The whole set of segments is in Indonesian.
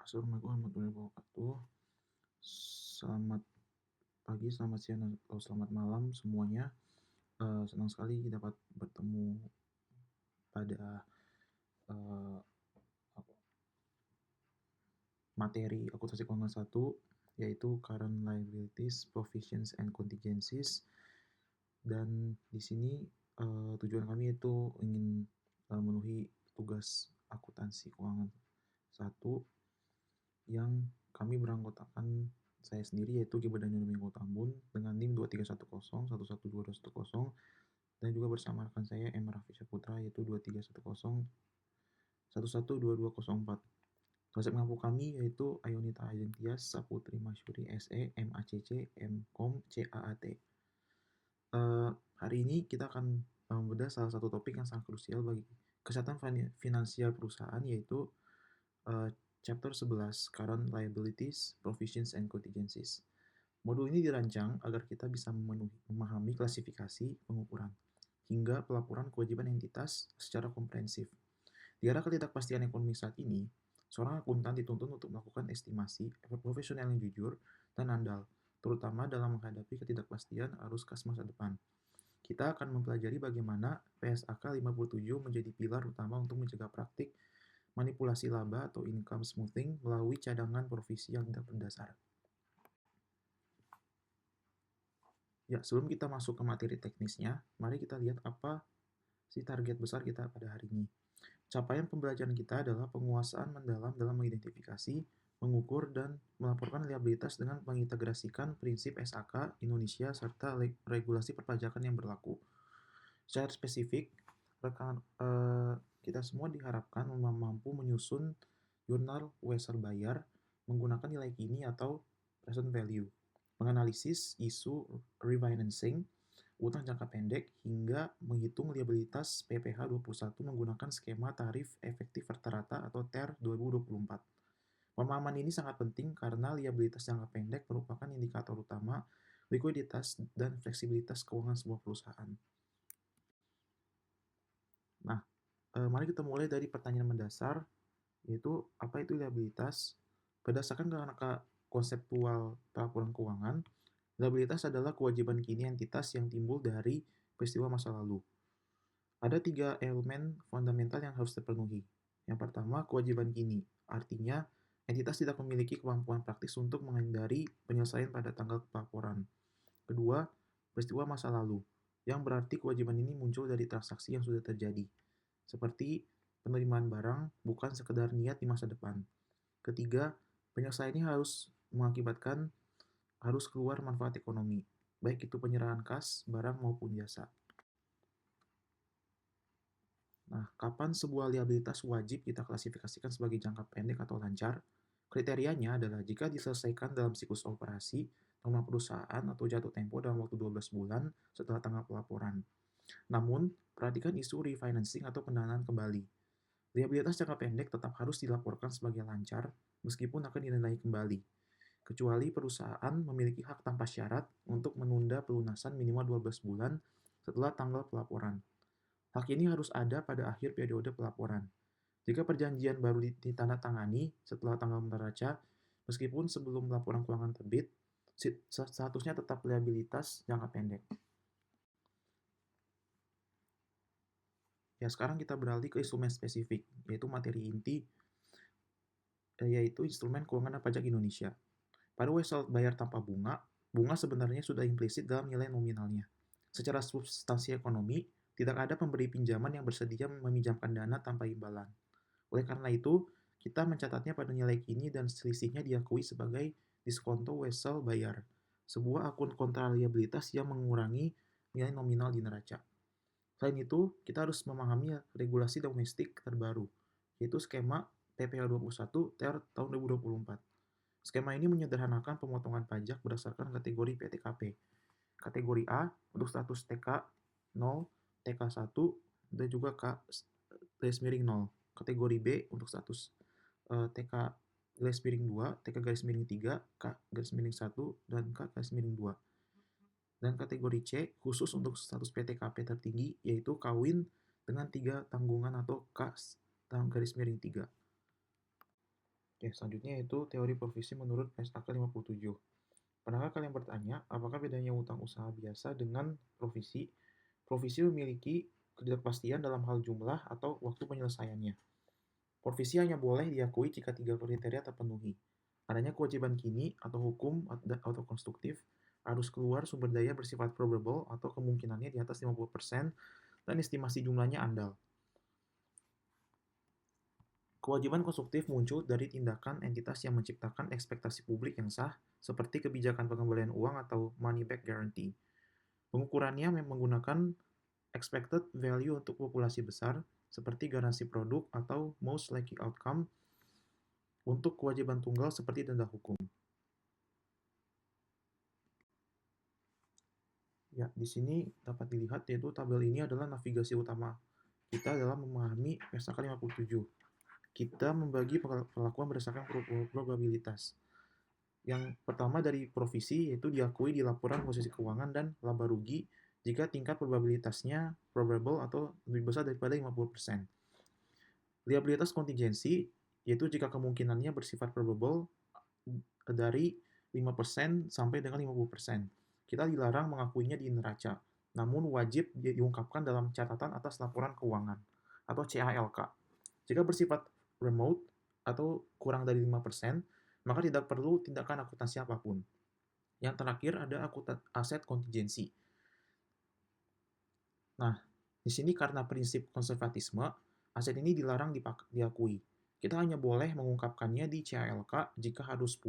Assalamualaikum warahmatullahi wabarakatuh. Selamat pagi, selamat siang, atau selamat malam semuanya. Senang sekali dapat bertemu pada eh, materi akuntansi keuangan 1, yaitu current liabilities, provisions, and contingencies. Dan di sini tujuan kami itu ingin memenuhi tugas akuntansi keuangan 1 yang kami beranggotakan saya sendiri, yaitu Gibran Daniel Domingo Tambun dengan NIM 2310 112210, dan juga bersama rekan saya M. Raffi Saputra, yaitu 2310 112204. Konsep mengaku kami yaitu Ayonita Ayentias Saputri Masyuri SE MACC MKOM CAAT. Hari ini kita akan membedah salah satu topik yang sangat krusial bagi kesehatan finansial perusahaan, yaitu Chapter 11, Current Liabilities, Provisions, and Contingencies. Modul ini dirancang agar kita bisa memahami klasifikasi, pengukuran, hingga pelaporan kewajiban entitas secara komprehensif. Di era ketidakpastian ekonomi saat ini, seorang akuntan dituntut untuk melakukan estimasi profesional yang jujur dan andal, terutama dalam menghadapi ketidakpastian arus kas masa depan. Kita akan mempelajari bagaimana PSAK 57 menjadi pilar utama untuk mencegah praktik manipulasi laba atau income smoothing melalui cadangan provisi yang tidak berdasar. Ya, sebelum kita masuk ke materi teknisnya, mari kita lihat apa sih target besar kita pada hari ini. Capaian pembelajaran kita adalah penguasaan mendalam dalam mengidentifikasi, mengukur, dan melaporkan liabilitas dengan mengintegrasikan prinsip SAK Indonesia serta regulasi perpajakan yang berlaku. Secara spesifik, kita semua diharapkan mampu menyusun jurnal wesel bayar menggunakan nilai kini atau present value, menganalisis isu refinancing, utang jangka pendek, hingga menghitung liabilitas PPh 21 menggunakan skema tarif efektif rata-rata atau TER 2024. Pemahaman ini sangat penting karena liabilitas jangka pendek merupakan indikator utama likuiditas dan fleksibilitas keuangan sebuah perusahaan. Nah, mari kita mulai dari pertanyaan mendasar, yaitu apa itu liabilitas? Berdasarkan kerangka konseptual pelaporan keuangan, liabilitas adalah kewajiban kini entitas yang timbul dari peristiwa masa lalu. Ada 3 elemen fundamental yang harus terpenuhi. Yang pertama, kewajiban kini. Artinya, entitas tidak memiliki kemampuan praktis untuk menghindari penyelesaian pada tanggal pelaporan. Kedua, peristiwa masa lalu, yang berarti kewajiban ini muncul dari transaksi yang sudah terjadi, seperti penerimaan barang bukan sekedar niat di masa depan. Ketiga, penyelesaian ini harus keluar manfaat ekonomi, baik itu penyerahan kas, barang maupun jasa. Nah, kapan sebuah liabilitas wajib kita klasifikasikan sebagai jangka pendek atau lancar? Kriterianya adalah jika diselesaikan dalam siklus operasi, nama perusahaan atau jatuh tempo dalam waktu 12 bulan setelah tanggal pelaporan. Namun, perhatikan isu refinancing atau pendanaan kembali. Liabilitas jangka pendek tetap harus dilaporkan sebagai lancar meskipun akan dinilai kembali, kecuali perusahaan memiliki hak tanpa syarat untuk menunda pelunasan minimal 12 bulan setelah tanggal pelaporan. Hak ini harus ada pada akhir periode pelaporan. Jika perjanjian baru ditandatangani setelah tanggal neraca, meskipun sebelum laporan keuangan terbit, statusnya tetap liabilitas jangka pendek. Ya, sekarang kita beralih ke instrumen spesifik, yaitu materi inti, yaitu instrumen keuangan dan pajak Indonesia. Pada wesel bayar tanpa bunga, bunga sebenarnya sudah implisit dalam nilai nominalnya. Secara substansi ekonomi, tidak ada pemberi pinjaman yang bersedia meminjamkan dana tanpa imbalan. Oleh karena itu, kita mencatatnya pada nilai kini dan selisihnya diakui sebagai diskonto wesel bayar, sebuah akun kontra liabilitas yang mengurangi nilai nominal di neraca. Selain itu, kita harus memahami regulasi domestik terbaru, yaitu skema PPh 21 TER tahun 2024. Skema ini menyederhanakan pemotongan pajak berdasarkan kategori PTKP. Kategori A untuk status TK 0, TK 1, dan juga K-0. Kategori B untuk status TK garis miring 2, TK garis miring 3, K garis miring 1, dan K garis miring 2. Dan kategori C khusus untuk status PTKP tertinggi, yaitu kawin dengan 3 tanggungan atau K garis miring 3. Oke, selanjutnya yaitu teori provisi menurut SAK 57. Pernahkah kalian bertanya, apakah bedanya utang usaha biasa dengan provisi? Provisi memiliki ketidakpastian dalam hal jumlah atau waktu penyelesaiannya. Provisi hanya boleh diakui jika tiga kriteria terpenuhi. Adanya kewajiban kini atau hukum atau konstruktif, harus keluar sumber daya bersifat probable atau kemungkinannya di atas 50%, dan estimasi jumlahnya andal. Kewajiban konstruktif muncul dari tindakan entitas yang menciptakan ekspektasi publik yang sah, seperti kebijakan pengembalian uang atau money back guarantee. Pengukurannya menggunakan expected value untuk populasi besar, seperti garansi produk atau most likely outcome untuk kewajiban tunggal seperti denda hukum. Ya, di sini dapat dilihat yaitu tabel ini adalah navigasi utama kita dalam memahami PSAK 57. Kita membagi perlakuan berdasarkan probabilitas. Yang pertama dari provisi, yaitu diakui di laporan posisi keuangan dan laba rugi jika tingkat probabilitasnya probable atau lebih besar daripada 50%. Liabilitas kontingensi, yaitu jika kemungkinannya bersifat probable dari 5% sampai dengan 50%. Kita dilarang mengakuinya di neraca, namun wajib diungkapkan dalam catatan atas laporan keuangan atau CALK. Jika bersifat remote atau kurang dari 5%, maka tidak perlu tindakan akuntansi apapun. Yang terakhir ada aset kontingensi. Nah, di sini karena prinsip konservatisme, aset ini dilarang diakui. Kita hanya boleh mengungkapkannya di CALK jika harus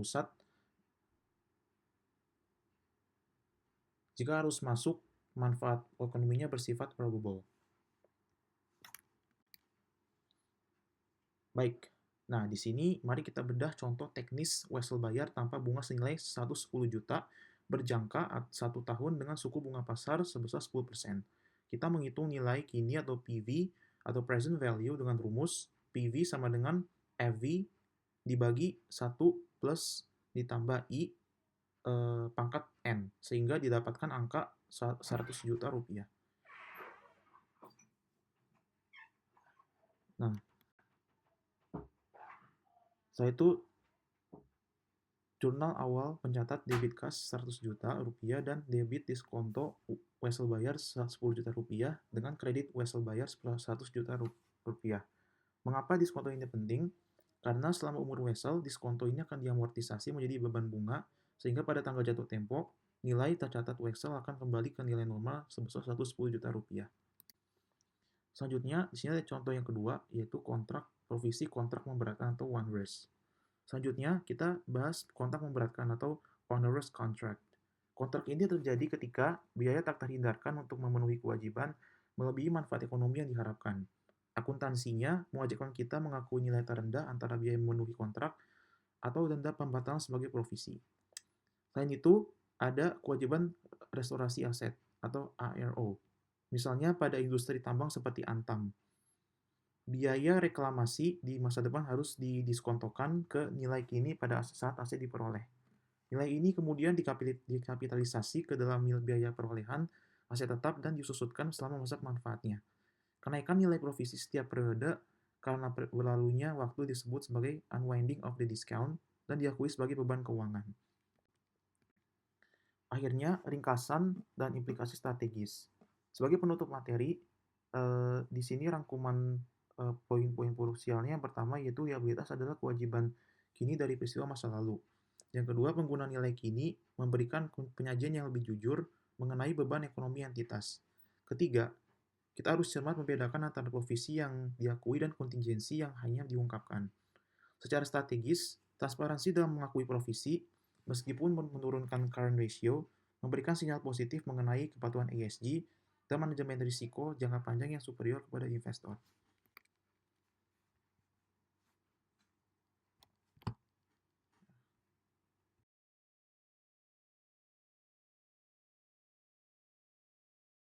masuk manfaat ekonominya bersifat probable. Baik, nah di sini mari kita bedah contoh teknis wesel bayar tanpa bunga senilai 110 juta berjangka 1 tahun dengan suku bunga pasar sebesar 10%. Kita menghitung nilai kini atau PV atau present value dengan rumus PV sama dengan FV dibagi 1 plus ditambah I pangkat N, sehingga didapatkan angka 100 juta rupiah. Nah, setelah itu jurnal awal pencatat debit kas 100 juta rupiah dan debit diskonto wesel bayar 10 juta rupiah dengan kredit wesel bayar 100 juta rupiah. Mengapa diskonto ini penting? Karena selama umur wesel, diskonto ini akan diamortisasi menjadi beban bunga, sehingga pada tanggal jatuh tempo, nilai tercatat wesel akan kembali ke nilai normal sebesar 110 juta rupiah. Selanjutnya, di sini ada contoh yang kedua, yaitu kontrak provisi kontrak memberatkan atau onerous. Selanjutnya, kita bahas kontrak memberatkan atau onerous contract. Kontrak ini terjadi ketika biaya tak terhindarkan untuk memenuhi kewajiban melebihi manfaat ekonomi yang diharapkan. Akuntansinya mewajibkan kita mengakui nilai terendah antara biaya memenuhi kontrak atau denda pembatalan sebagai provisi. Selain itu, ada kewajiban restorasi aset atau ARO. Misalnya pada industri tambang seperti Antam. Biaya reklamasi di masa depan harus didiskontokan ke nilai kini pada saat aset diperoleh. Nilai ini kemudian dikapitalisasi ke dalam biaya perolehan aset tetap dan disusutkan selama masa manfaatnya. Kenaikan nilai provisi setiap periode karena berlalunya waktu disebut sebagai unwinding of the discount dan diakui sebagai beban keuangan. Akhirnya, ringkasan dan implikasi strategis. Sebagai penutup materi, di sini rangkuman poin-poin krusialnya. Yang pertama yaitu liabilitas adalah kewajiban kini dari peristiwa masa lalu. Yang kedua, pengguna nilai kini memberikan penyajian yang lebih jujur mengenai beban ekonomi entitas. Ketiga, kita harus cermat membedakan antara provisi yang diakui dan kontingensi yang hanya diungkapkan. Secara strategis, transparansi dalam mengakui provisi, meskipun menurunkan current ratio, memberikan sinyal positif mengenai kepatuhan ESG dan manajemen risiko jangka panjang yang superior kepada investor.